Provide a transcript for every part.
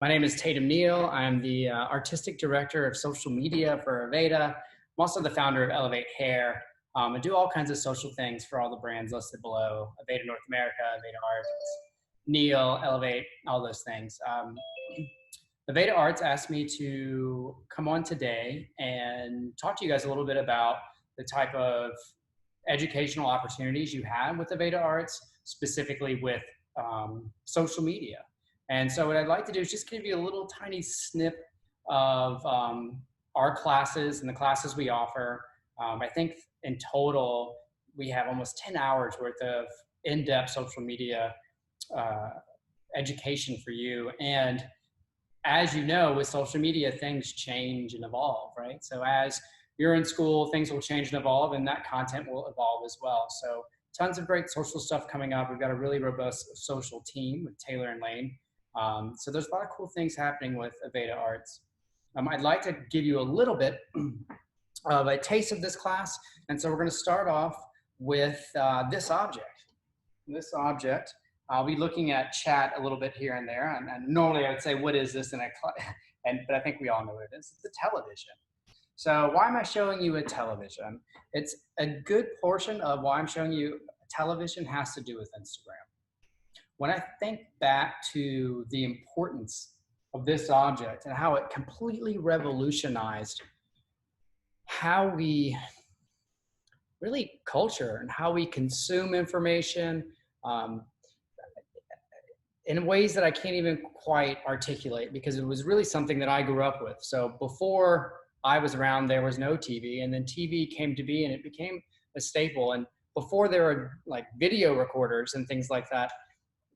My name is Tatum Neill. I'm the artistic director of social media for Aveda. I'm also the founder of Elevate Hair. I do all kinds of social things for all the brands listed below: Aveda North America, Aveda Arts, Neil, Elevate, all those things. Aveda Arts asked me to come on today and talk to you guys a little bit about the type of educational opportunities you have with Aveda Arts, specifically with social media. And so what I'd like to do is just give you a little tiny snip of our classes and the classes we offer. I think in total, we have almost 10 hours worth of in-depth social media uh, education for you. And as you know, with social media, things change and evolve, right? So as you're in school, things will change and evolve, and that content will evolve as well. So tons of great social stuff coming up. We've got a really robust social team with Taylor and Lane. So there's a lot of cool things happening with Aveda Arts. I'd like to give you a little bit of a taste of this class. And so we're going to start off with this object. This object, I'll be looking at chat a little bit here and there. And normally I would say, what is this? But I think we all know what it is. It's a television. So why am I showing you a television? It's a good portion of why I'm showing you a television has to do with Instagram. When I think back to the importance of this object and how it completely revolutionized how we really culture and how we consume information in ways that I can't even quite articulate, because it was really something that I grew up with. So before I was around, there was no TV, and then TV came to be and it became a staple. And before there were like video recorders and things like that,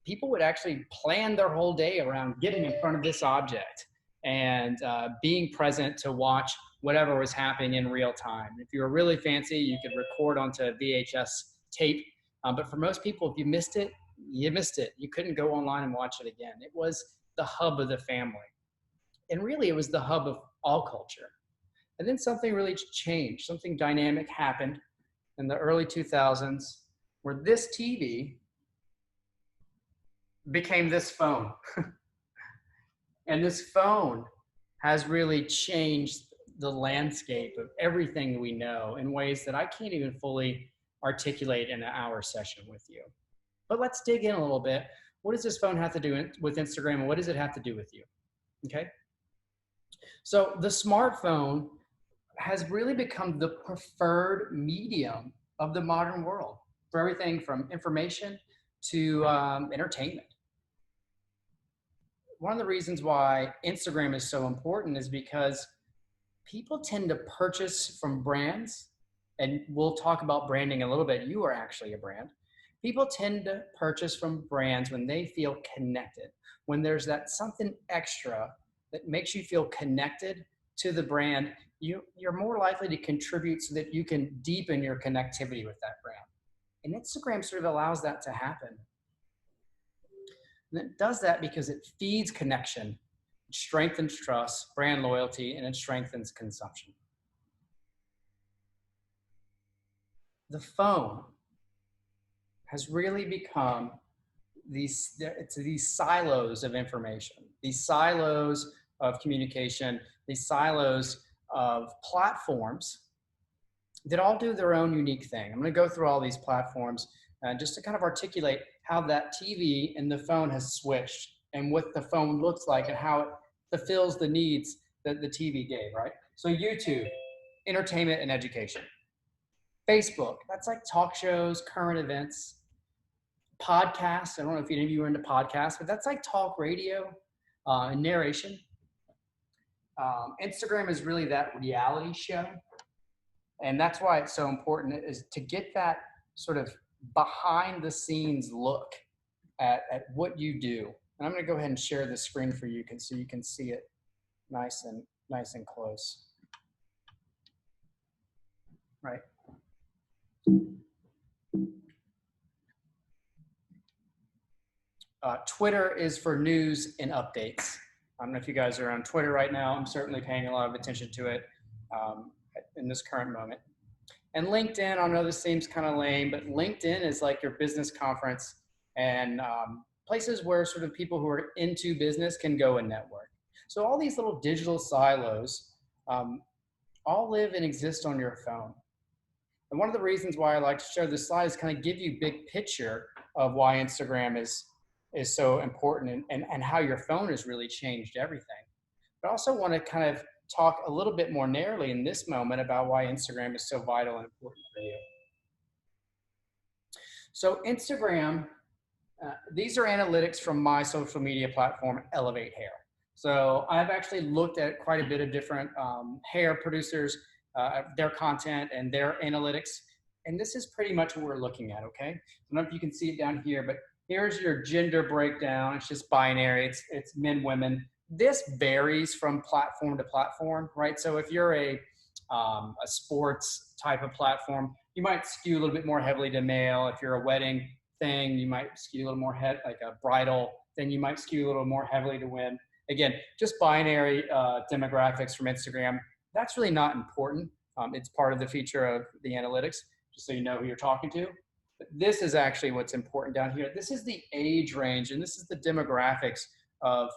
people would actually plan their whole day around getting in front of this object and being present to watch whatever was happening in real time. If you were really fancy, you could record onto VHS tape. But for most people, if you missed it, you missed it. You couldn't go online and watch it again. It was the hub of the family. And really, it was the hub of all culture. And then something really changed. Something dynamic happened in the early 2000s where this TV became this phone. And this phone has really changed the landscape of everything we know in ways that I can't even fully articulate in an hour session with you. But let's dig in a little bit. What does this phone have to do with Instagram, and what does it have to do with you? Okay. So the smartphone has really become the preferred medium of the modern world for everything from information to entertainment. One of the reasons why Instagram is so important is because people tend to purchase from brands, and we'll talk about branding a little bit. You are actually a brand. People tend to purchase from brands when they feel connected, when there's that something extra that makes you feel connected to the brand. You're more likely to contribute so that you can deepen your connectivity with that brand. And Instagram sort of allows that to happen. And it does that because it feeds connection, it strengthens trust, brand loyalty, and it strengthens consumption. The phone has really become these silos of information, these silos of communication, these silos of platforms that all do their own unique thing. I'm going to go through all these platforms just to kind of articulate how that TV and the phone has switched and what the phone looks like and how it fulfills the needs that the TV gave, right? So YouTube, entertainment and education. Facebook, that's like talk shows, current events. Podcasts, I don't know if any of you are into podcasts, but that's like talk radio and narration. Instagram is really that reality show. And that's why it's so important, is to get that sort of behind the scenes look at what you do. And I'm going to go ahead and share the screen for you so you can see it nice and close. Right. Twitter is for news and updates. I don't know if you guys are on Twitter right now. I'm certainly paying a lot of attention to it in this current moment. And LinkedIn, I know this seems kind of lame, but LinkedIn is like your business conference. And places where sort of people who are into business can go and network. So all these little digital silos um, all live and exist on your phone. And one of the reasons why I like to show this slide is kind of give you big picture of why Instagram is so important, and how your phone has really changed everything. But I also want to kind of talk a little bit more narrowly in this moment about why Instagram is so vital and important for you. So Instagram, these are analytics from my social media platform, Elevate Hair. So I've actually looked at quite a bit of different hair producers, their content and their analytics. And this is pretty much what we're looking at, okay? I don't know if you can see it down here, but here's your gender breakdown. It's just binary, it's men, women. This varies from platform to platform, right? So if you're a sports type of platform, you might skew a little bit more heavily to male. If you're a wedding thing, you might skew a little more like a bridal, then you might skew a little more heavily to women. Again, just binary demographics from Instagram. That's really not important. It's part of the feature of the analytics, just so you know who you're talking to. But this is actually what's important down here. This is the age range, and this is the demographics of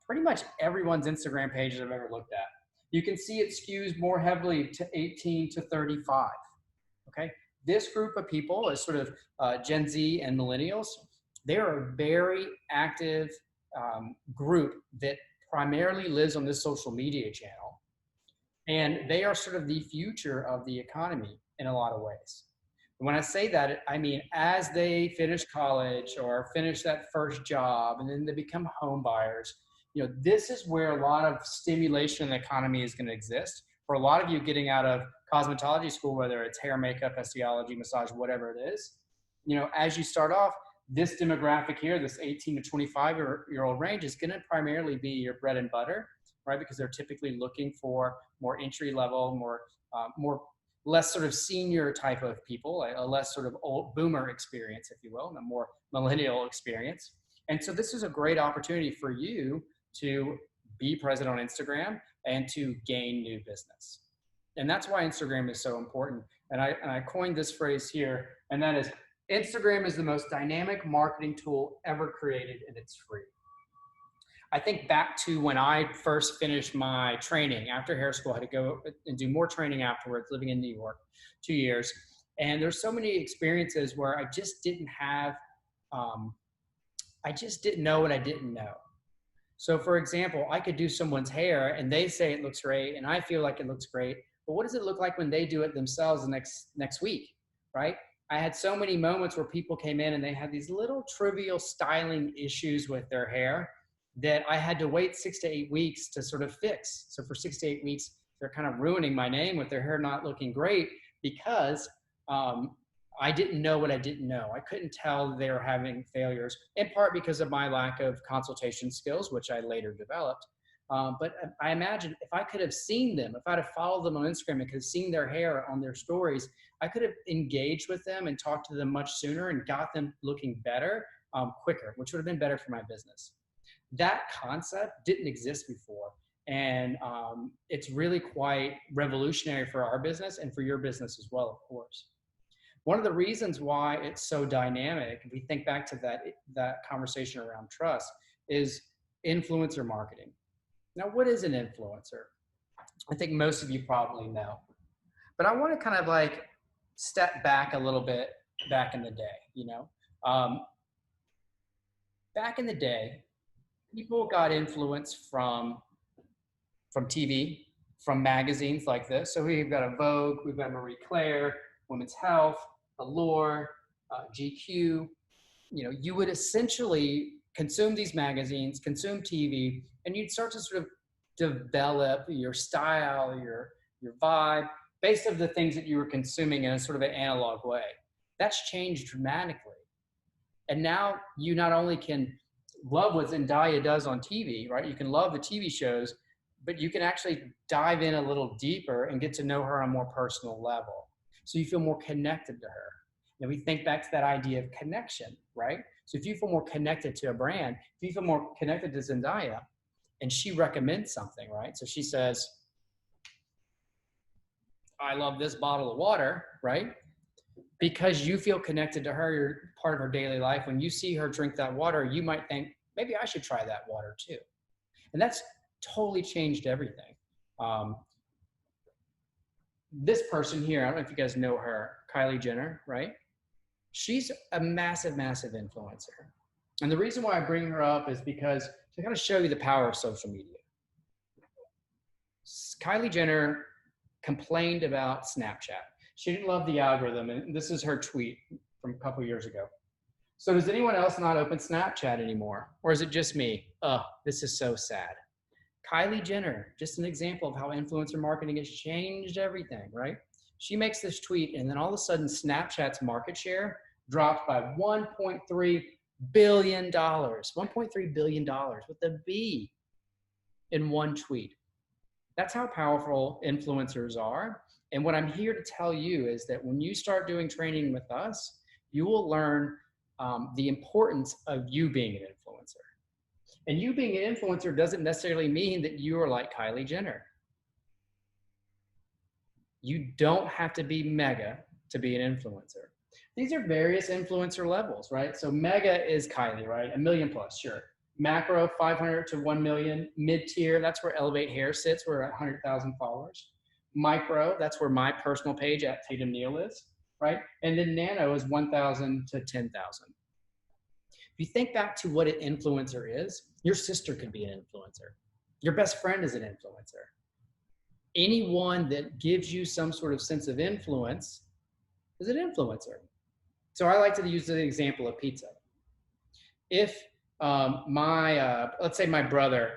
pretty much everyone's Instagram pages I've ever looked at. You can see it skews more heavily to 18 to 35, okay? This group of people is sort of Gen Z and millennials. They're a very active group that primarily lives on this social media channel. And they are sort of the future of the economy in a lot of ways. When I say that, I mean, as they finish college or finish that first job and then they become home buyers, this is where a lot of stimulation in the economy is going to exist. For a lot of you getting out of cosmetology school, whether it's hair, makeup, osteology, massage, whatever it is, as you start off, this demographic here, this 18 to 25-year-old range is going to primarily be your bread and butter, right? Because they're typically looking for more entry level, less sort of senior type of people, a less sort of old boomer experience, if you will, and a more millennial experience. And so this is a great opportunity for you to be present on Instagram and to gain new business. And that's why Instagram is so important. And I coined this phrase here, and that is, Instagram is the most dynamic marketing tool ever created, and it's free. I think back to when I first finished my training after hair school. I had to go and do more training afterwards, living in New York, 2 years. And there's so many experiences where I just didn't have, I just didn't know what I didn't know. So for example, I could do someone's hair and they say it looks great and I feel like it looks great, but what does it look like when they do it themselves the next week, right? I had so many moments where people came in and they had these little trivial styling issues with their hair that I had to wait 6 to 8 weeks to sort of fix. So for 6 to 8 weeks, they're kind of ruining my name with their hair not looking great because I didn't know what I didn't know. I couldn't tell they were having failures, in part because of my lack of consultation skills, which I later developed. But I imagine if I could have seen them, if I'd have followed them on Instagram and could have seen their hair on their stories, I could have engaged with them and talked to them much sooner and got them looking better quicker, which would have been better for my business. That concept didn't exist before. And it's really quite revolutionary for our business and for your business as well, of course. One of the reasons why it's so dynamic, if we think back to that conversation around trust, is influencer marketing. Now, what is an influencer? I think most of you probably know. But I want to kind of like step back a little bit back in the day, back in the day, people got influence from TV, from magazines like this. So we've got a Vogue, we've got Marie Claire, Women's Health, Allure, GQ. You would essentially consume these magazines, consume TV, and you'd start to sort of develop your style, your vibe, based on the things that you were consuming in a sort of an analog way. That's changed dramatically. And now you not only can love what Zendaya does on TV, right? You can love the TV shows, but you can actually dive in a little deeper and get to know her on a more personal level. So you feel more connected to her. And we think back to that idea of connection, right? So if you feel more connected to a brand, if you feel more connected to Zendaya, and she recommends something, right? So she says, I love this bottle of water, right? because you feel connected to her, you're part of her daily life. When you see her drink that water, you might think, maybe I should try that water too. And that's totally changed everything. This person here, I don't know if you guys know her, Kylie Jenner, right? She's a massive, massive influencer. And the reason why I bring her up is because to kind of show you the power of social media. Kylie Jenner complained about Snapchat. She didn't love the algorithm, and this is her tweet from a couple years ago. So does anyone else not open Snapchat anymore? Or is it just me? Oh, this is so sad. Kylie Jenner, just an example of how influencer marketing has changed everything, right? She makes this tweet, and then all of a sudden Snapchat's market share dropped by $1.3 billion. $1.3 billion with a B in one tweet. That's how powerful influencers are. And what I'm here to tell you is that when you start doing training with us, you will learn the importance of you being an influencer. And you being an influencer doesn't necessarily mean that you are like Kylie Jenner. You don't have to be mega to be an influencer. These are various influencer levels, right? So mega is Kylie, right? 1 million plus, sure. Macro, 500 to 1 million. Mid-tier, that's where Elevate Hair sits. We're at 100,000 followers. Micro, that's where my personal page at Tatum Neill is, right? And then nano is 1,000 to 10,000. If you think back to what an influencer is, your sister could be an influencer. Your best friend is an influencer. Anyone that gives you some sort of sense of influence is an influencer. So I like to use the example of pizza. If let's say my brother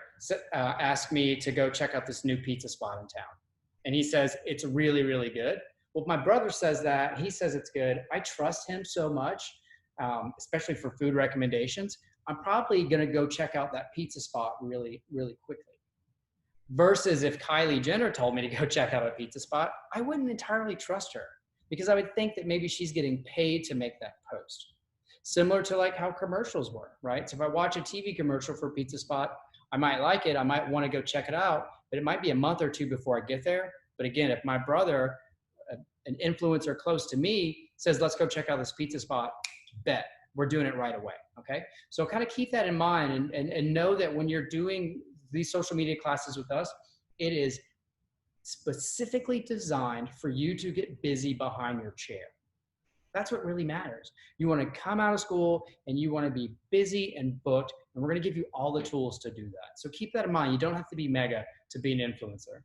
asked me to go check out this new pizza spot in town, and he says it's really, really good. Well, if my brother says that, he says it's good, I trust him so much, especially for food recommendations, I'm probably going to go check out that pizza spot really, really quickly. Versus if Kylie Jenner told me to go check out a pizza spot, I wouldn't entirely trust her because I would think that maybe she's getting paid to make that post. Similar to like how commercials work, right? So if I watch a TV commercial for a pizza spot, I might like it. I might want to go check it out, but it might be a month or two before I get there. But again, if my brother, an influencer close to me, says, let's go check out this pizza spot, bet we're doing it right away, okay? So kind of keep that in mind and know that when you're doing these social media classes with us, it is specifically designed for you to get busy behind your chair. That's what really matters. You want to come out of school and you want to be busy and booked, and we're going to give you all the tools to do that. So keep that in mind. You don't have to be mega to be an influencer.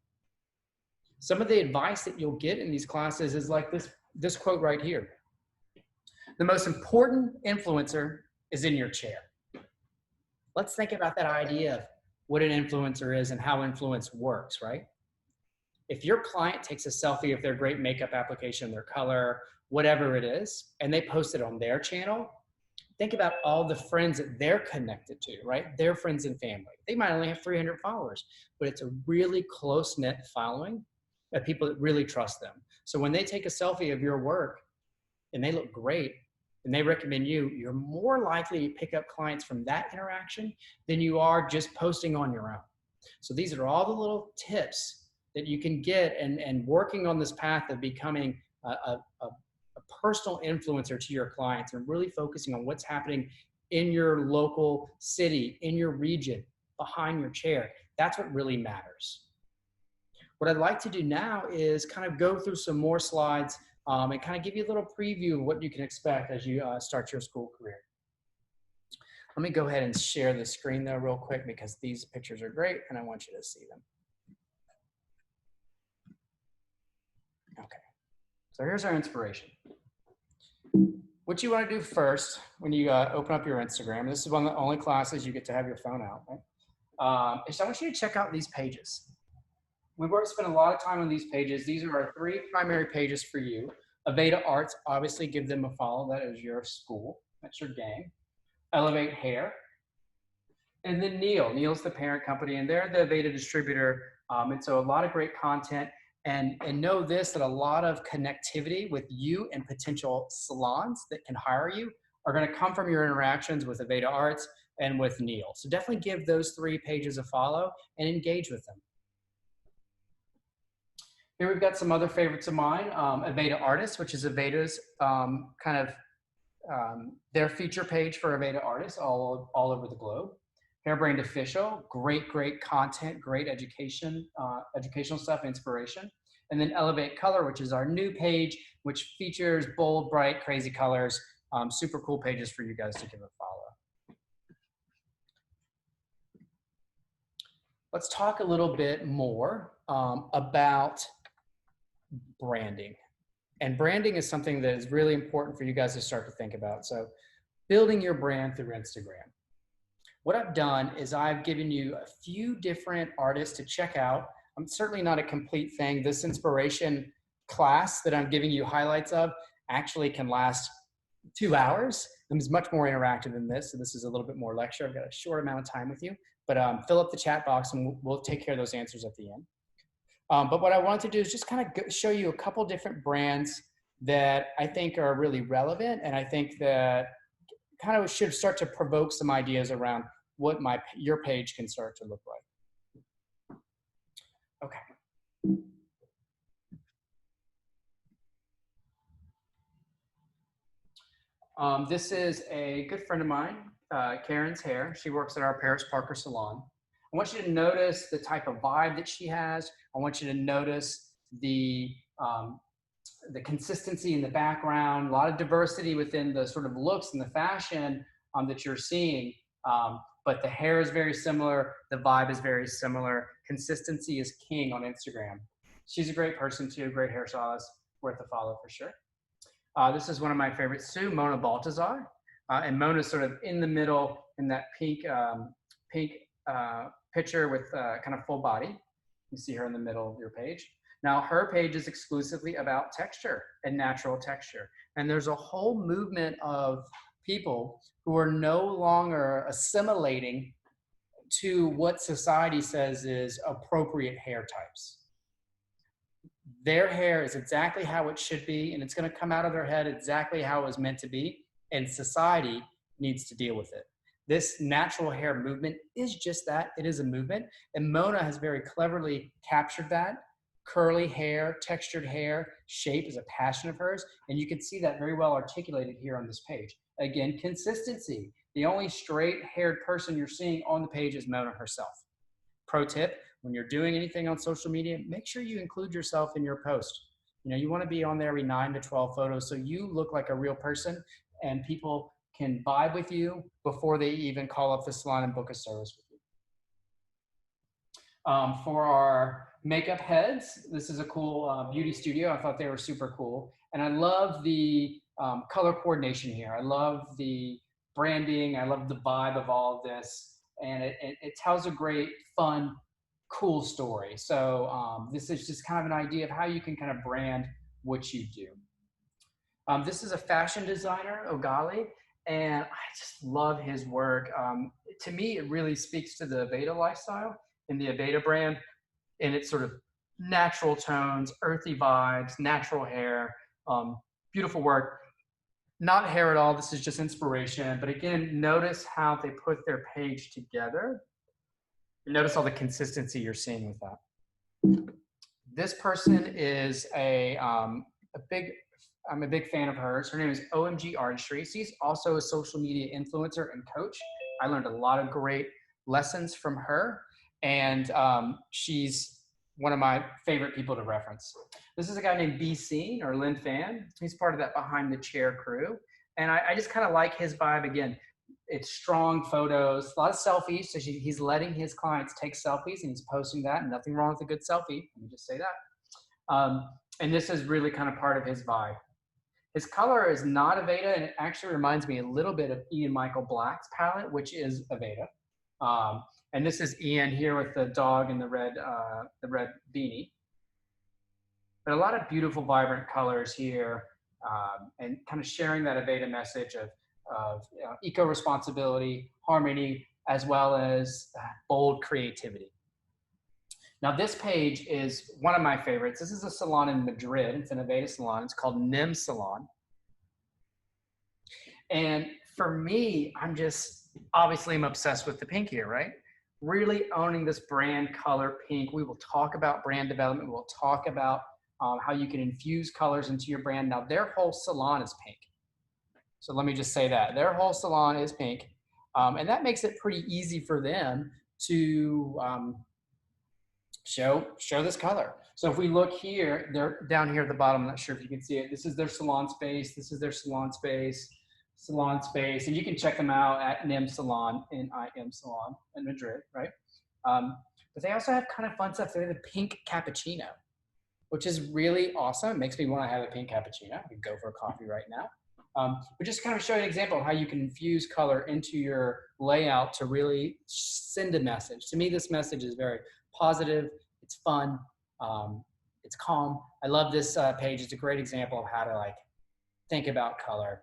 Some of the advice that you'll get in these classes is like this quote right here. The most important influencer is in your chair. Let's think about that idea of what an influencer is and how influence works, right? If your client takes a selfie of their great makeup application, their color, whatever it is, and they post it on their channel, think about all the friends that they're connected to, right? Their friends and family. They might only have 300 followers, but it's a really close-knit following of people that really trust them. So when they take a selfie of your work and they look great and they recommend you, you're more likely to pick up clients from that interaction than you are just posting on your own. So these are all the little tips that you can get and working on this path of becoming a personal influencer to your clients and really focusing on what's happening in your local city, in your region, behind your chair. That's what really matters. What I'd like to do now is kind of go through some more slides and kind of give you a little preview of what you can expect as you start your school career. Let me go ahead and share the screen though real quick because these pictures are great and I want you to see them. Okay, so here's our inspiration. What you want to do first when you open up your Instagram, this is one of the only classes you get to have your phone out, right? Is I want you to check out these pages. We've already spent a lot of time on these pages. These are our 3 primary pages for you. Aveda Arts, obviously give them a follow. That is your school. That's your gang. Elevate Hair. And then Neill. Neill's the parent company, and they're the Aveda distributor. And so a lot of great content. And know this, that a lot of connectivity with you and potential salons that can hire you are going to come from your interactions with Aveda Arts and with Neill. So definitely give those 3 pages a follow and engage with them. Here we've got some other favorites of mine. Aveda Artists, which is Aveda's their feature page for Aveda artists all over the globe. Hairbrained Official, great content, great education, educational stuff, inspiration. And then Elevate Color, which is our new page, which features bold, bright, crazy colors. Super cool pages for you guys to give a follow. Let's talk a little bit more about branding. And branding is something that is really important for you guys to start to think about. So building your brand through Instagram. What I've done is I've given you a few different artists to check out. I'm certainly not a complete thing. This inspiration class that I'm giving you highlights of actually can last 2 hours. It's much more interactive than this. So this is a little bit more lecture. I've got a short amount of time with you, but fill up the chat box and we'll take care of those answers at the end. But what I want to do is just kind of show you a couple different brands that I think are really relevant, and I think that kind of should start to provoke some ideas around what your page can start to look like. Okay. This is a good friend of mine, Karen's Hair. She works at our Paris Parker salon. I want you to notice the type of vibe that she has. I want you to notice the consistency in the background, a lot of diversity within the sort of looks and the fashion that you're seeing. But the hair is very similar. The vibe is very similar. Consistency is king on Instagram. She's a great person too, great hairstylist, worth a follow for sure. This is one of my favorites too, Mona Baltazar. And Mona's sort of in the middle in that pink picture with kind of full body. You see her in the middle of your page. Now her page is exclusively about texture and natural texture. And there's a whole movement of people who are no longer assimilating to what society says is appropriate hair types. Their hair is exactly how it should be, and it's going to come out of their head exactly how it was meant to be, and society needs to deal with it. This natural hair movement is just that. It is a movement, and Mona has very cleverly captured that. Curly hair, textured hair, shape is a passion of hers, and you can see that very well articulated here on this page. Again, consistency. The only straight-haired person you're seeing on the page is Mona herself. Pro tip, when you're doing anything on social media, make sure you include yourself in your post. You know, you want to be on there every 9 to 12 photos so you look like a real person and people can vibe with you before they even call up the salon and book a service with you. For our makeup heads, this is a cool beauty studio. I thought they were super cool. And I love the color coordination here. I love the branding. I love the vibe of all of this. And it tells a great, fun, cool story. So this is just kind of an idea of how you can kind of brand what you do. This is a fashion designer, Ogali, and I just love his work. To me, it really speaks to the Aveda lifestyle and the Aveda brand, and it's sort of natural tones, earthy vibes, natural hair, beautiful work. Not hair at all, this is just inspiration. But again, notice how they put their page together. Notice all the consistency you're seeing with that. This person is I'm a big fan of hers. Her name is OMG Artistry. She's also a social media influencer and coach. I learned a lot of great lessons from her, and she's one of my favorite people to reference. This is a guy named B Scene, or Lin Fan. He's part of that Behind the Chair crew. And I just kind of like his vibe. Again, it's strong photos, a lot of selfies. So he's letting his clients take selfies and he's posting that. And nothing wrong with a good selfie. Let me just say that. And this is really kind of part of his vibe. His color is not Aveda, and it actually reminds me a little bit of Ian Michael Black's palette, which is Aveda. And this is Ian here with the dog and the red beanie. But a lot of beautiful, vibrant colors here, and kind of sharing that Aveda message of eco-responsibility, harmony, as well as bold creativity. Now this page is one of my favorites. This is a salon in Madrid. It's an Aveda salon. It's called Nim Salon. And for me, obviously I'm obsessed with the pink here, right? really owning this brand color pink. We will talk about brand development. We'll talk about how you can infuse colors into your brand. Now, their whole salon is pink. So let me just say that. Their whole salon is pink. And that makes it pretty easy for them to show this color. So if we look here, they're down here at the bottom. I'm not sure if you can see it. This is their salon space. This is their salon space. And you can check them out at NIM Salon, N-I-M Salon in Madrid, right? But they also have kind of fun stuff. They have a pink cappuccino, which is really awesome. It makes me want to have a pink cappuccino. I could go for a coffee right now. But just kind of show you an example of how you can infuse color into your layout to really send a message. To me, this message is very positive. It's fun. It's calm. I love this page. It's a great example of how to like think about color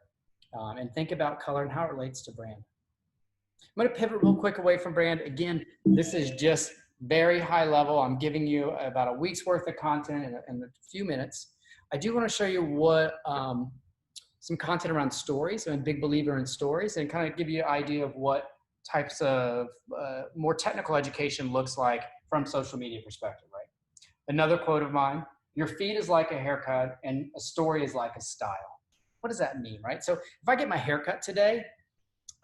and think about color and how it relates to brand. I'm going to pivot real quick away from brand. Again, this is just very high level. I'm giving you about a week's worth of content in a few minutes. I do want to show you what some content around stories. I'm a big believer in stories, and kind of give you an idea of what types of more technical education looks like from social media perspective, right? Another quote of mine, your feed is like a haircut and a story is like a style. What does that mean, right? So if I get my haircut today,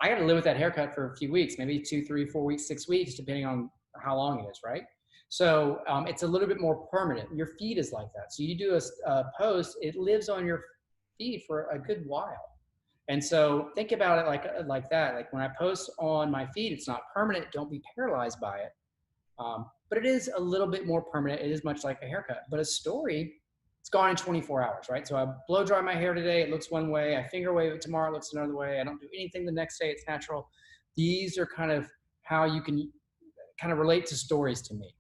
I got to live with that haircut for a few weeks, maybe 2, 3, 4 weeks, 6 weeks, depending on how long it is, right? So it's a little bit more permanent. Your feed is like that. So you do a post, it lives on your feed for a good while. And so think about it like that. Like when I post on my feed, it's not permanent. Don't be paralyzed by it. But it is a little bit more permanent. It is much like a haircut. But a story, it's gone in 24 hours, right? So I blow dry my hair today, it looks one way. I finger wave it tomorrow, it looks another way. I don't do anything the next day, it's natural. These are kind of how you can kind of relate to stories to me.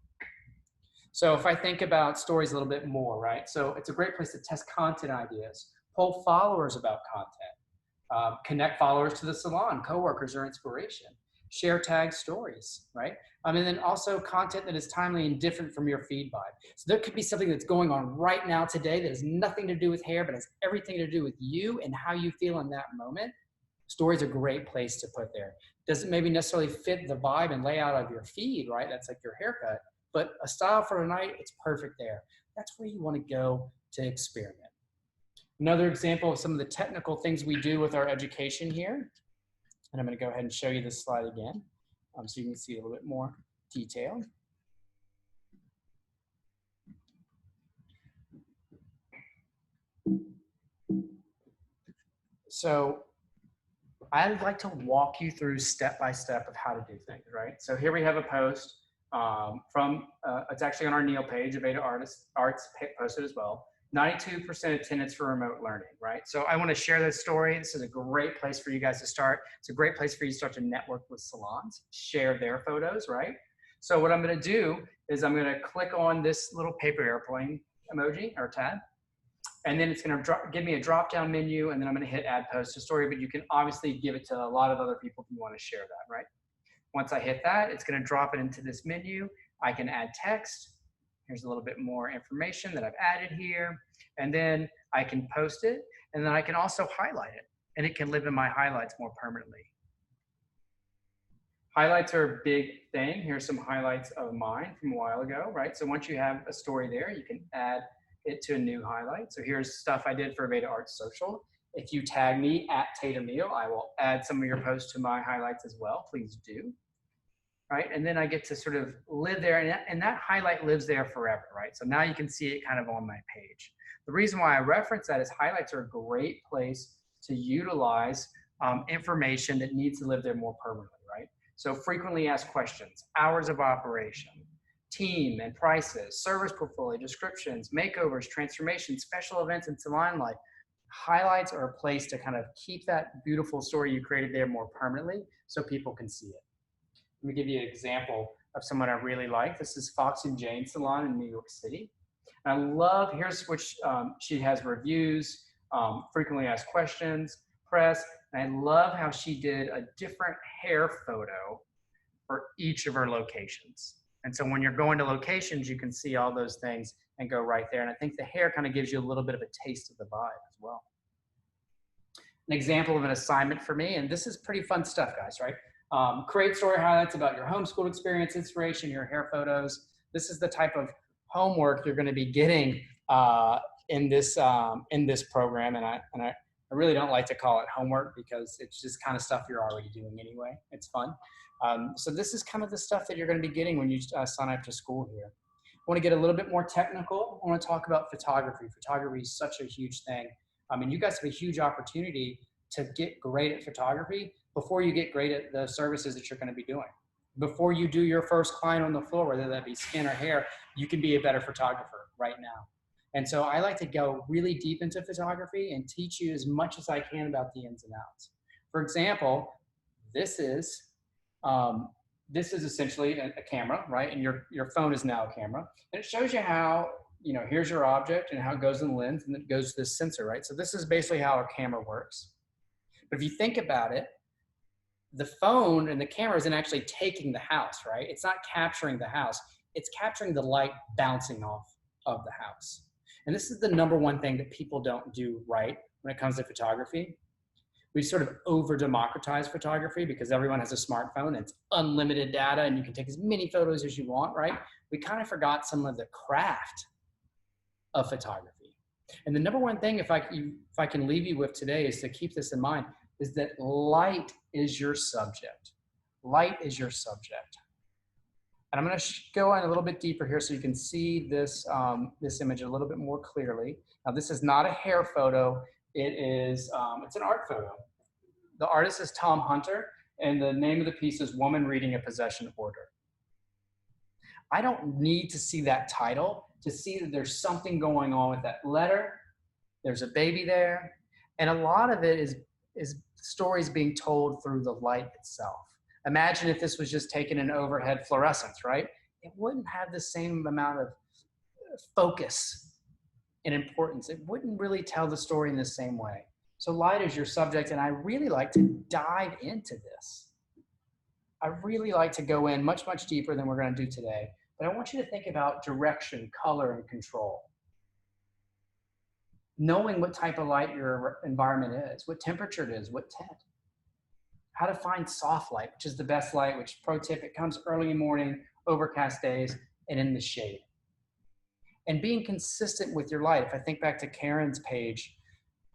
So if I think about stories a little bit more, right? So it's a great place to test content ideas, poll followers about content, connect followers to the salon, coworkers or inspiration, share tag stories, right? And then also content that is timely and different from your feed vibe. So there could be something that's going on right now today that has nothing to do with hair, but has everything to do with you and how you feel in that moment. Stories are a great place to put there. Doesn't maybe necessarily fit the vibe and layout of your feed, right? That's like your haircut, but a style for tonight, it's perfect there. That's where you want to go to experiment. Another example of some of the technical things we do with our education here. And I'm going to go ahead and show you this slide again so you can see a little bit more detail. So I'd like to walk you through step by step of how to do things, right? So here we have a post it's actually on our Neill page, Aveda Arts posted as well. 92% attendance for remote learning, right? So I want to share this story. This is a great place for you guys to start. It's a great place for you to start to network with salons, share their photos, right? So what I'm going to do is I'm going to click on this little paper airplane emoji or tab, and then it's going to give me a drop-down menu, and then I'm going to hit add post to story, but you can obviously give it to a lot of other people if you want to share that, right? Once I hit that, it's going to drop it into this menu. I can add text. Here's a little bit more information that I've added here. And then I can post it, and then I can also highlight it, and it can live in my highlights more permanently. Highlights are a big thing. Here's some highlights of mine from a while ago, right? So once you have a story there, you can add it to a new highlight. So here's stuff I did for Aveda Arts Social. If you tag me at Tatum Neill, I will add some of your posts to my highlights as well. Please do. Right? And then I get to sort of live there, and that highlight lives there forever, right? So now you can see it kind of on my page. The reason why I reference that is highlights are a great place to utilize information that needs to live there more permanently, right? So frequently asked questions, hours of operation, team and prices, service portfolio, descriptions, makeovers, transformations, special events, and salon life. Highlights are a place to kind of keep that beautiful story you created there more permanently so people can see it. Let me give you an example of someone I really like. This is Fox and Jane Salon in New York City. And I love, here's which she has reviews, frequently asked questions, press, and I love how she did a different hair photo for each of her locations. And so when you're going to locations, you can see all those things and go right there. And I think the hair kind of gives you a little bit of a taste of the vibe as well. An example of an assignment for me, and this is pretty fun stuff, guys, right? Create story highlights about your homeschool experience, inspiration, your hair photos. This is the type of homework you're going to be getting in this program, and I really don't like to call it homework because it's just kind of stuff you're already doing anyway. It's fun. So this is kind of the stuff that you're going to be getting when you sign up to school here. I want to get a little bit more technical. I want to talk about photography. Photography is such a huge thing. I mean, you guys have a huge opportunity to get great at photography before you get great at the services that you're going to be doing. Before you do your first client on the floor, whether that be skin or hair, you can be a better photographer right now. And so I like to go really deep into photography and teach you as much as I can about the ins and outs. For example, this is essentially a camera, right? And your phone is now a camera. And it shows you how, here's your object and how it goes in the lens, and it goes to this sensor, right? So this is basically how a camera works. But if you think about it, the phone and the camera isn't actually taking the house, right? It's not capturing the house. It's capturing the light bouncing off of the house. And this is the number one thing that people don't do right when it comes to photography. We sort of over-democratize photography because everyone has a smartphone and it's unlimited data and you can take as many photos as you want, right? We kind of forgot some of the craft of photography. And the number one thing, if I can leave you with today, is to keep this in mind, is that light is your subject. Light is your subject. And I'm going to go in a little bit deeper here so you can see this, this image a little bit more clearly. Now, this is not a hair photo. It's an art photo. The artist is Tom Hunter, and the name of the piece is Woman Reading a Possession Order. I don't need to see that title to see that there's something going on with that letter. There's a baby there. And a lot of it is stories being told through the light itself. Imagine if this was just taken in overhead fluorescence, right? It wouldn't have the same amount of focus and importance. It wouldn't really tell the story in the same way. So light is your subject, and I really like to dive into this. I really like to go in much, much deeper than we're going to do today. But I want you to think about direction, color, and control. Knowing what type of light your environment is, what temperature it is, what tint. How to find soft light, which is the best light, which, pro tip, it comes early in the morning, overcast days, and in the shade. And being consistent with your light. If I think back to Karen's page,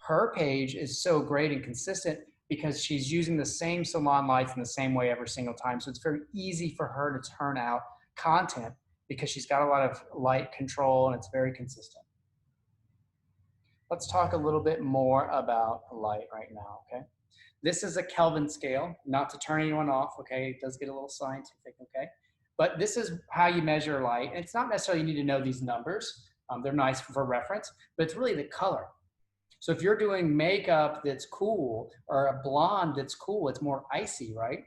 her page is so great and consistent because she's using the same salon lights in the same way every single time. So it's very easy for her to turn out content because she's got a lot of light control and it's very consistent. Let's talk a little bit more about light right now, okay? This is a Kelvin scale, not to turn anyone off, okay? It does get a little scientific, okay? But this is how you measure light. And it's not necessarily you need to know these numbers. They're nice for reference, but it's really the color. So if you're doing makeup that's cool or a blonde that's cool, it's more icy, right?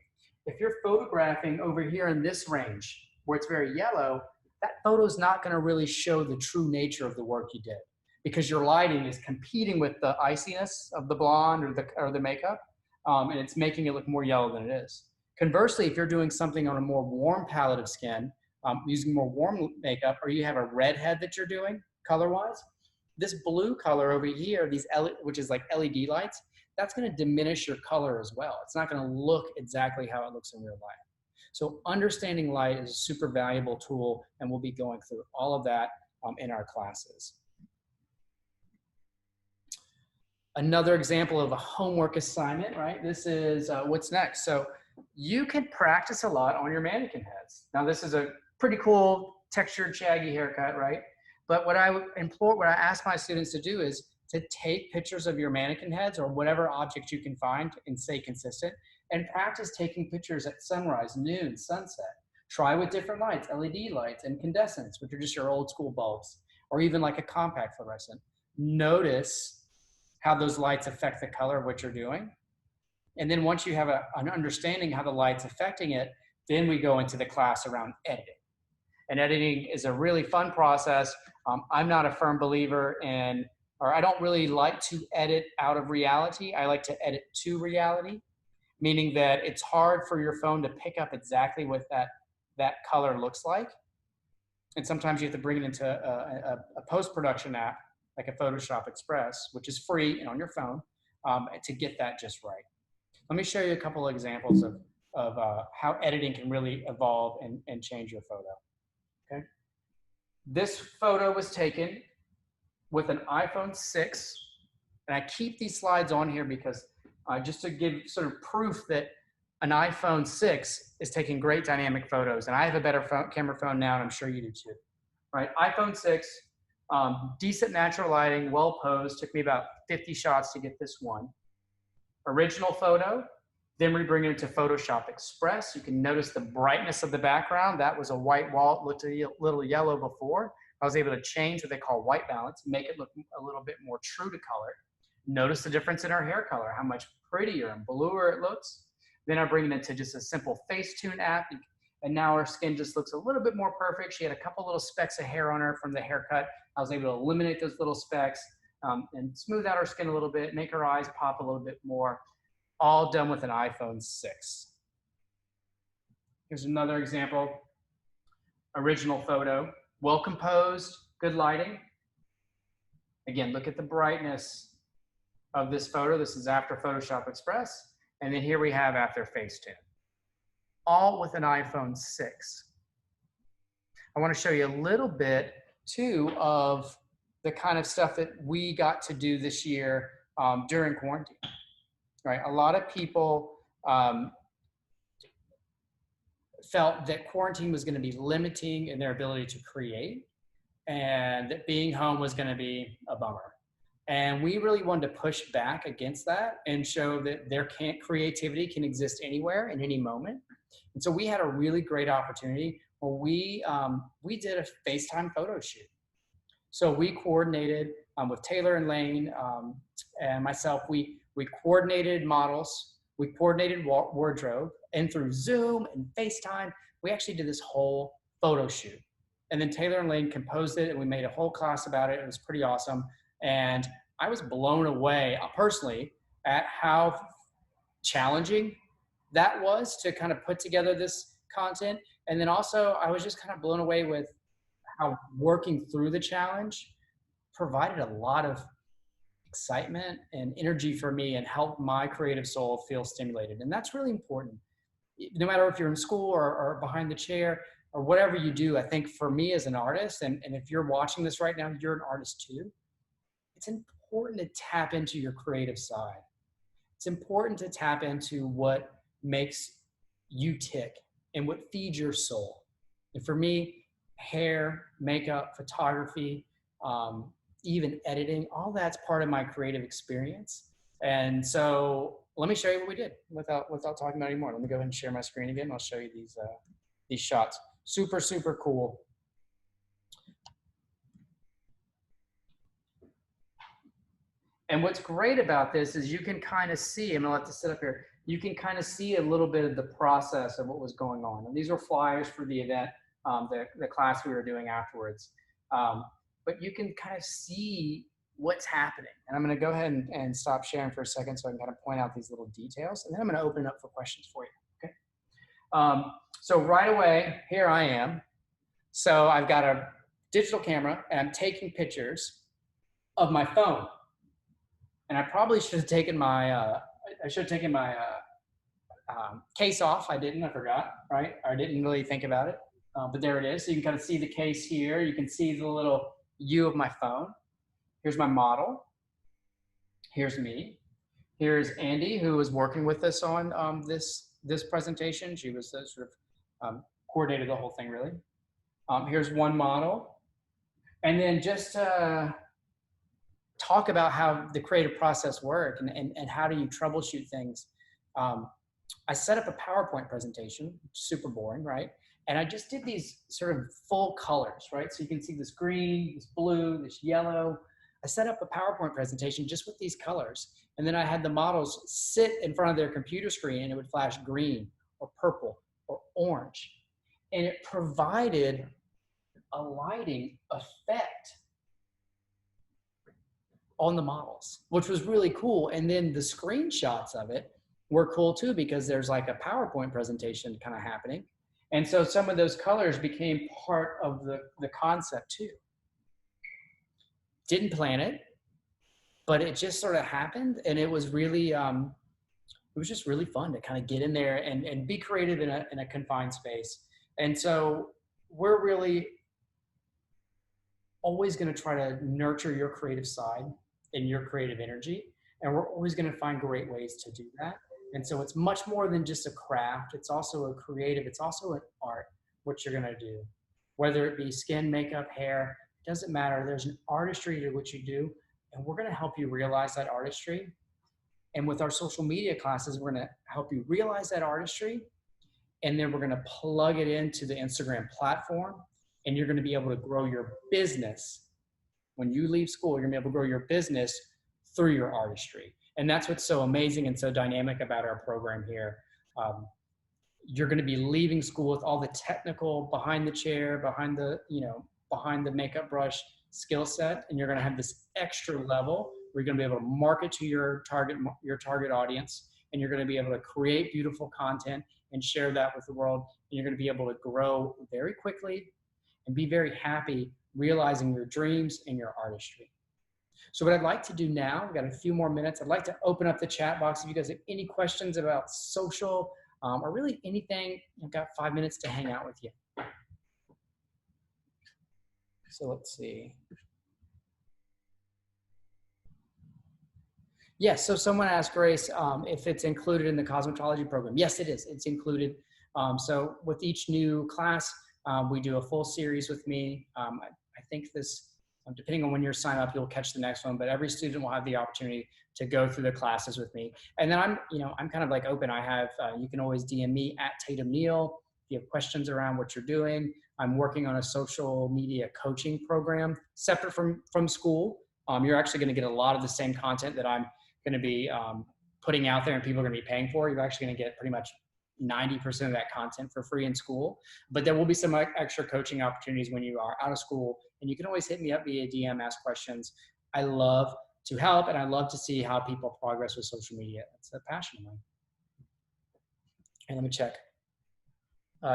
If you're photographing over here in this range where it's very yellow, that photo's not gonna really show the true nature of the work you did because your lighting is competing with the iciness of the blonde or the makeup. And it's making it look more yellow than it is. Conversely, if you're doing something on a more warm palette of skin, using more warm makeup, or you have a red head that you're doing color-wise, this blue color over here, which is like LED lights, that's gonna diminish your color as well. It's not gonna look exactly how it looks in real life. So understanding light is a super valuable tool, and we'll be going through all of that in our classes. Another example of a homework assignment, right? This is what's next. So you can practice a lot on your mannequin heads. Now this is a pretty cool textured shaggy haircut, right? But what I ask my students to do is to take pictures of your mannequin heads or whatever object you can find and stay consistent, and practice taking pictures at sunrise, noon, sunset. Try with different lights, LED lights, incandescents, which are just your old school bulbs, or even like a compact fluorescent. Notice how those lights affect the color of what you're doing. And then once you have an understanding how the light's affecting it, then we go into the class around editing. And editing is a really fun process. I'm not a firm believer I don't really like to edit out of reality. I like to edit to reality, meaning that it's hard for your phone to pick up exactly what that color looks like. And sometimes you have to bring it into a post-production app, like a Photoshop Express, which is free and on your phone, to get that just right. Let me show you a couple of examples how editing can really evolve and change your photo. Okay. This photo was taken with an iPhone 6. And I keep these slides on here because just to give sort of proof that an iPhone 6 is taking great dynamic photos. And I have a better camera phone now, and I'm sure you do too. Right, iPhone 6, decent natural lighting, well posed. Took me about 50 shots to get this one. Original photo. Then we bring it into Photoshop Express. You can notice the brightness of the background. That was a white wall. It looked a little yellow before. I was able to change what they call white balance, make it look a little bit more true to color. Notice the difference in her hair color, how much prettier and bluer it looks. Then I bring it into just a simple Facetune app, and now her skin just looks a little bit more perfect. She had a couple little specks of hair on her from the haircut. I was able to eliminate those little specks and smooth out her skin a little bit, make her eyes pop a little bit more, all done with an iPhone 6. Here's another example. Original photo, well composed, good lighting. Again, look at the brightness of this photo. This is after Photoshop Express. And then here we have after Facetune. All with an iPhone 6. I want to show you a little bit too of the kind of stuff that we got to do this year during quarantine. Right? A lot of people felt that quarantine was going to be limiting in their ability to create, and that being home was going to be a bummer. And we really wanted to push back against that and show that creativity can exist anywhere in any moment. And so we had a really great opportunity where we did a FaceTime photo shoot. So we coordinated with Taylor and Lane and myself. We coordinated models, we coordinated wardrobe, and through Zoom and FaceTime, we actually did this whole photo shoot. And then Taylor and Lane composed it, and we made a whole class about it. It was pretty awesome. And I was blown away personally at how challenging that was to kind of put together this content. And then also I was just kind of blown away with how working through the challenge provided a lot of excitement and energy for me and helped my creative soul feel stimulated. And that's really important. No matter if you're in school or behind the chair or whatever you do, I think for me as an artist, and if you're watching this right now, you're an artist too, it's important to tap into your creative side. It's important to tap into what makes you tick and what feeds your soul. And for me, hair, makeup, photography, even editing, all that's part of my creative experience. And so let me show you what we did without talking about it anymore. Let me go ahead and share my screen again. I'll show you these shots. Super, super cool. And what's great about this is you can kind of see, I'm gonna let this sit up here, you can kind of see a little bit of the process of what was going on. And these were flyers for the event, the class we were doing afterwards. But you can kind of see what's happening. And I'm gonna go ahead and stop sharing for a second so I can kind of point out these little details. And then I'm gonna open it up for questions for you, okay? So right away, here I am. So I've got a digital camera and I'm taking pictures of my phone. And I probably should have taken my, case off. I didn't, I forgot, right? I didn't really think about it, but there it is. So you can kind of see the case here. You can see the little U of my phone. Here's my model. Here's me. Here's Andy, who was working with us on this presentation. She was sort of coordinated the whole thing, really. Here's one model. And then just talk about how the creative process works and how do you troubleshoot things. I set up a PowerPoint presentation, super boring, right? And I just did these sort of full colors, right? So you can see this green, this blue, this yellow. I set up a PowerPoint presentation just with these colors. And then I had the models sit in front of their computer screen and it would flash green or purple or orange. And it provided a lighting effect on the models, which was really cool. And then the screenshots of it were cool too, because there's like a PowerPoint presentation kind of happening. And so some of those colors became part of the concept too. Didn't plan it, but it just sort of happened. And it was really, it was just really fun to kind of get in there and be creative in a confined space. And so we're really always going to try to nurture your creative side and your creative energy. And we're always going to find great ways to do that. And so it's much more than just a craft. It's also a creative, it's also an art, what you're going to do. Whether it be skin, makeup, hair, doesn't matter. There's an artistry to what you do. And we're going to help you realize that artistry. And with our social media classes, we're going to help you realize that artistry. And then we're going to plug it into the Instagram platform. And you're going to be able to grow your business. When you leave school, you're going to be able to grow your business through your artistry. And that's what's so amazing and so dynamic about our program here. You're going to be leaving school with all the technical behind the chair, behind the makeup brush skill set. And you're going to have this extra level where you're going to be able to market to your target audience. And you're going to be able to create beautiful content and share that with the world. And you're going to be able to grow very quickly and be very happy realizing your dreams and your artistry. So what I'd like to do now, we've got a few more minutes. I'd like to open up the chat box. If you guys have any questions about social or really anything, I've got 5 minutes to hang out with you. So let's see. Yes, so someone asked Grace if it's included in the cosmetology program. Yes, it is. It's included. So with each new class, we do a full series with me. I think this, depending on when you sign up, you'll catch the next one, but every student will have the opportunity to go through the classes with me. And then I'm kind of like open. I have, you can always DM me at Tatum Neill if you have questions around what you're doing. I'm working on a social media coaching program separate from school. You're actually going to get a lot of the same content that I'm going to be putting out there and people are going to be paying for. You're actually going to get pretty much 90% of that content for free in school, but there will be some extra coaching opportunities when you are out of school, and you can always hit me up via DM, ask questions. I love to help, and I love to see how people progress with social media. It's a passion of mine. And let me check.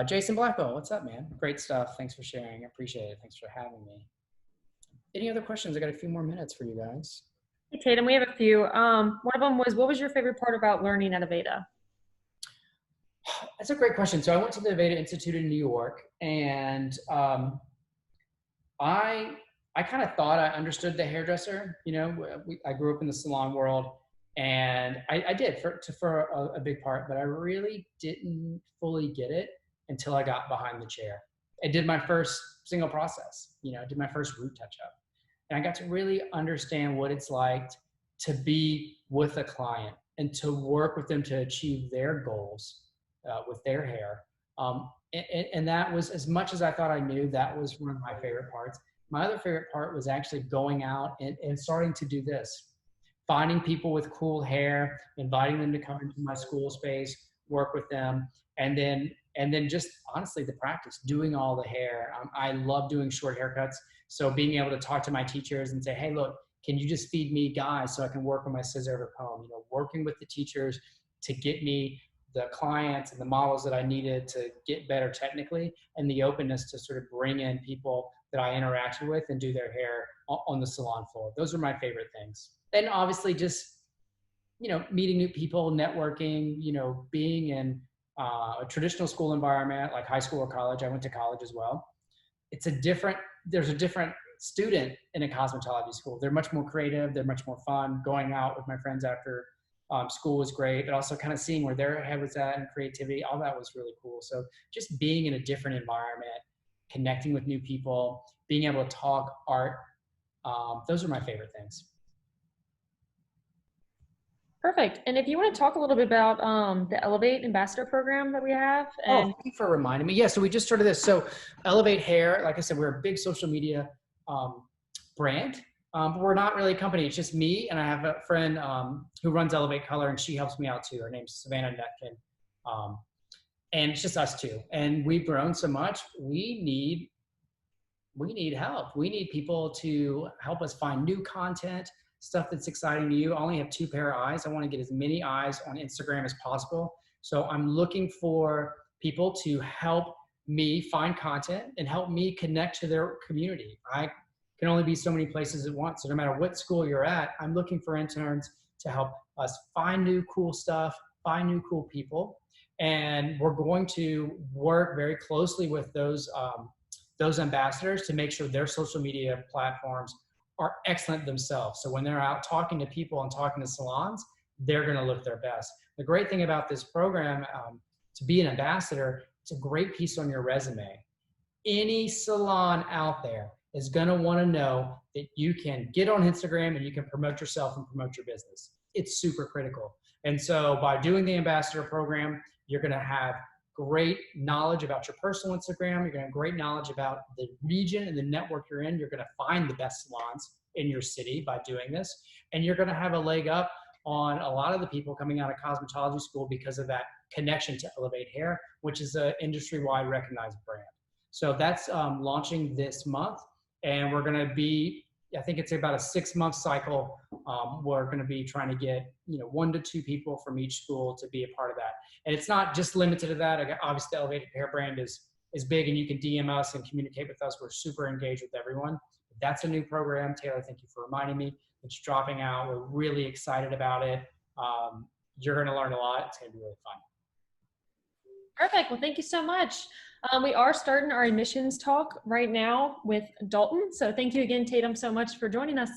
Jason Blackwell, what's up, man? Great stuff. Thanks for sharing. I appreciate it. Thanks for having me. Any other questions? I got a few more minutes for you guys. Hey, Tatum, we have a few. One of them was, what was your favorite part about learning at Aveda? That's a great question. So I went to the Aveda Institute in New York, and I kind of thought I understood the hairdresser. I grew up in the salon world, and I did for a big part, but I really didn't fully get it until I got behind the chair. I did my first single process, did my first root touch-up. And I got to really understand what it's like to be with a client and to work with them to achieve their goals with their hair. And that was, as much as I thought I knew, that was one of my favorite parts. My other favorite part was actually going out and starting to do this, finding people with cool hair, inviting them to come into my school space, work with them, and then just honestly the practice, doing all the hair. I love doing short haircuts. So being able to talk to my teachers and say, hey, look, can you just feed me guys so I can work on my scissor over comb? Working with the teachers to get me the clients and the models that I needed to get better technically, and the openness to sort of bring in people that I interacted with and do their hair on the salon floor. Those are my favorite things. And obviously just, meeting new people, networking, being in a traditional school environment like high school or college. I went to college as well. There's a different student in a cosmetology school. They're much more creative. They're much more fun. Going out with my friends after school was great, but also kind of seeing where their head was at and creativity, all that was really cool. So just being in a different environment, connecting with new people, being able to talk art, those are my favorite things. Perfect. And if you want to talk a little bit about the Elevate Ambassador program that we have. And thank you for reminding me. Yeah, so we just started this. So Elevate Hair, like I said, we're a big social media brand. But we're not really a company. It's just me, and I have a friend who runs Elevate Color, and she helps me out too. Her name's Savannah Netkin. And it's just us two. And we've grown so much, we need help. We need people to help us find new content, stuff that's exciting to you. I only have 2 pair of eyes. I want to get as many eyes on Instagram as possible. So I'm looking for people to help me find content and help me connect to their community. I can only be so many places at once. So no matter what school you're at, I'm looking for interns to help us find new cool stuff, find new cool people. And we're going to work very closely with those ambassadors to make sure their social media platforms are excellent themselves. So when they're out talking to people and talking to salons, they're going to look their best. The great thing about this program, to be an ambassador, it's a great piece on your resume. Any salon out there is going to want to know that you can get on Instagram and you can promote yourself and promote your business. It's super critical. And so by doing the ambassador program, you're going to have great knowledge about your personal Instagram. You're going to have great knowledge about the region and the network you're in. You're going to find the best salons in your city by doing this. And you're going to have a leg up on a lot of the people coming out of cosmetology school because of that connection to Elevate Hair, which is an industry-wide recognized brand. So that's launching this month. And we're going to be, I think it's about a 6-month cycle. We're going to be trying to get 1 to 2 people from each school to be a part of that. And it's not just limited to that. Obviously, the Elevated Hair brand is big, and you can DM us and communicate with us. We're super engaged with everyone. That's a new program. Taylor, thank you for reminding me. It's dropping out. We're really excited about it. You're going to learn a lot. It's going to be really fun. Perfect. Well, thank you so much. We are starting our admissions talk right now with Dalton. So thank you again, Tatum, so much for joining us.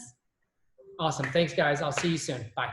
Awesome. Thanks, guys. I'll see you soon. Bye.